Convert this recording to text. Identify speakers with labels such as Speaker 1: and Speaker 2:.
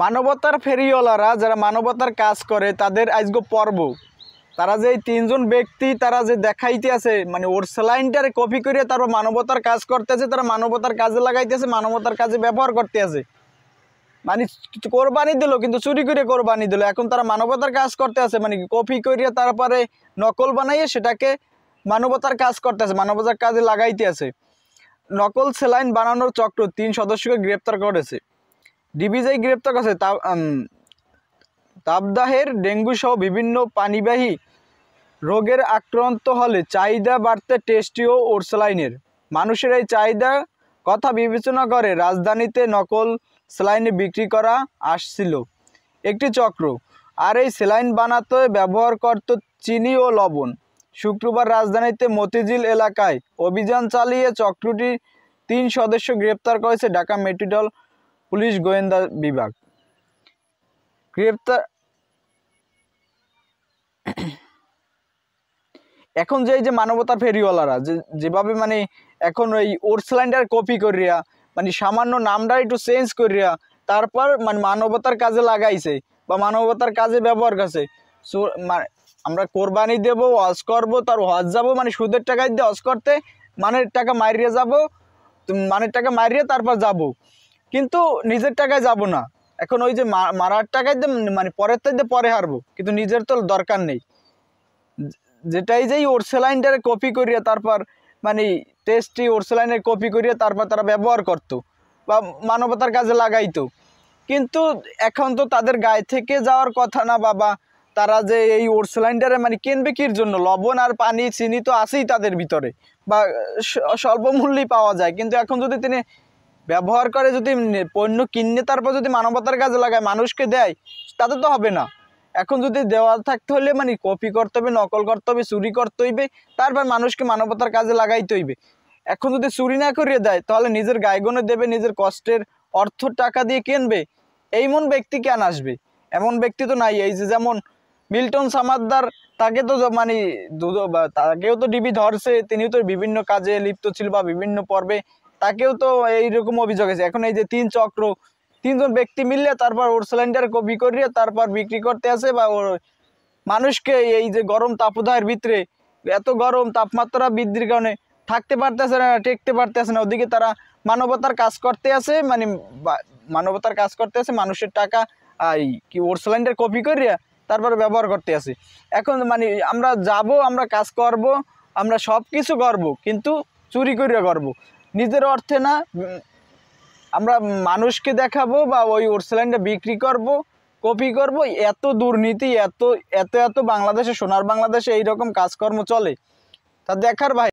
Speaker 1: মানবতার ফেরিওয়ালারা যারা মানবতার কাজ করে তাদের আজকে পর্ব তারা যে তিনজন ব্যক্তি তারা যে দেখাইতে আছে মানে ওর স্যালাইনটারে কপি করে তারপর মানবতার কাজ করতেছে, তারা মানবতার কাজে লাগাইতেছে, মানবতার কাজে ব্যবহার করতে আছে। মানে কোরবানি দিল কিন্তু চুরি করে কোরবানি দিল, এখন তারা মানবতার কাজ করতে আছে মানে কপি করিয়ে তারপরে নকল বানাইয়ে সেটাকে মানবতার কাজ করতে আছে, মানবতার কাজে লাগাইতে আছে। নকল স্যালাইন বানানোর চক্র 3 সদস্যকে গ্রেপ্তার করেছে। ডিবিজেই গ্রেপ্তার করেছে তাপদাহের ডেঙ্গু সহ বিভিন্ন পানিবাহী রোগের আক্রান্ত হলে চাহিদা বাড়তে টেস্টি ও স্যালাইনের মানুষের এই চাহিদা কথা বিবেচনা করে রাজধানীতে নকল স্যালাইন বিক্রি করা আসছিল একটি চক্র, আর এই স্যালাইন বানাতে ব্যবহার করত চিনি ও লবণ। শুক্রবার রাজধানীতে মতিঝিল এলাকায় অভিযান চালিয়ে চক্রটির 3 সদস্য গ্রেপ্তার করেছে ঢাকা মেট্রোপলিটন পুলিশ গোয়েন্দা বিভাগ। গ্রেপ্তার এখন যে মানবতার ফেরিওয়ালারা যেভাবে মানে এখন ওই ওর স্যালাইনটার কপি করিয়া মানে সামান্য নামটা একটু চেঞ্জ করিয়া তারপর মানে মানবতার কাজে লাগাইছে বা মানবতার কাজে ব্যবহার করছে। আমরা কোরবানি দেব, হজ করবো, তার হজ যাব মানে সুদের টাকায় দিয়ে হজ করতে মানের টাকা মারিয়ে যাব, মানের টাকা মারিয়ে তারপর যাব, কিন্তু নিজের টাকায় যাব না। এখন ওই যে মারার টাকায় দিয়ে মানে পরের থেকে পরে হারবো, কিন্তু নিজের তো দরকার নেই। যেটাই যেই ওর স্যালাইনটারে কপি করিয়ে তারপর মানে টেস্টি ওর স্যালাইনের কপি করিয়ে তারপর তারা ব্যবহার করতো বা মানবতার কাজে লাগাইতো, কিন্তু এখন তো তাদের গায়ে থেকে যাওয়ার কথা না বাবা। তারা যে এই ওর স্যালাইনটারে মানে কিনবে কির জন্য? লবণ আর পানি চিনি তো আছেই তাদের ভিতরে বা স্বল্প মূল্যেই পাওয়া যায়, কিন্তু এখন যদি তিনি ব্যবহার করে যদি পণ্য কিনে তারপর যদি মানবতার কাজে লাগায় মানুষকে দেয় তাতে তো হবে না। এখন যদি দেওয়া থাকতে হলে মানে কপি করতে হবে, নকল করতে হবে, চুরি করতে হইবে, তারপর মানুষকে মানবতার কাজে লাগাইতে হইবে। এখন যদি চুরি না করিয়ে দেয় তাহলে নিজের গায়ে দেবে, নিজের কষ্টের অর্থ টাকা দিয়ে কিনবে, এইমন ব্যক্তি কেন আসবে? এমন ব্যক্তি তো নাই। এই যে যেমন মিল্টন সামাদ্দার, তাকে তো মানে তাকেও তো ডিবি ধরছে, তিনিও তো বিভিন্ন কাজে লিপ্ত ছিল বা বিভিন্ন পর্বে, তাকেও তো এইরকম অভিযোগ আছে। এখন এই যে 3জন ব্যক্তি মিললে তারপর ওর স্যালাইনটার কপি করিয়ে তারপর বিক্রি করতে আসে বা ওর মানুষকে এই যে গরম তাপদাহের ভিতরে এত গরম তাপমাত্রা বৃদ্ধির কারণে থাকতে পারতেছে না, টেকতে পারতেছে না, ওদিকে তারা মানবতার কাজ করতে আছে মানে মানবতার কাজ করতে আছে, মানুষের টাকা কি ওর স্যালাইনটার কপি করিয়া তারপর ব্যবহার করতে আছে। এখন মানে আমরা যাব, আমরা কাজ করব, আমরা সব কিছু করব, কিন্তু চুরি করিয়া করব, নিজের অর্থে না। আমরা মানুষকে দেখাবো বা ওই ওর স্যালাইনটা বিক্রি করব, কপি করব। এত দুর্নীতি, এত এত এত বাংলাদেশে, সোনার বাংলাদেশে এইরকম কাজকর্ম চলে, তা দেখার ভাই।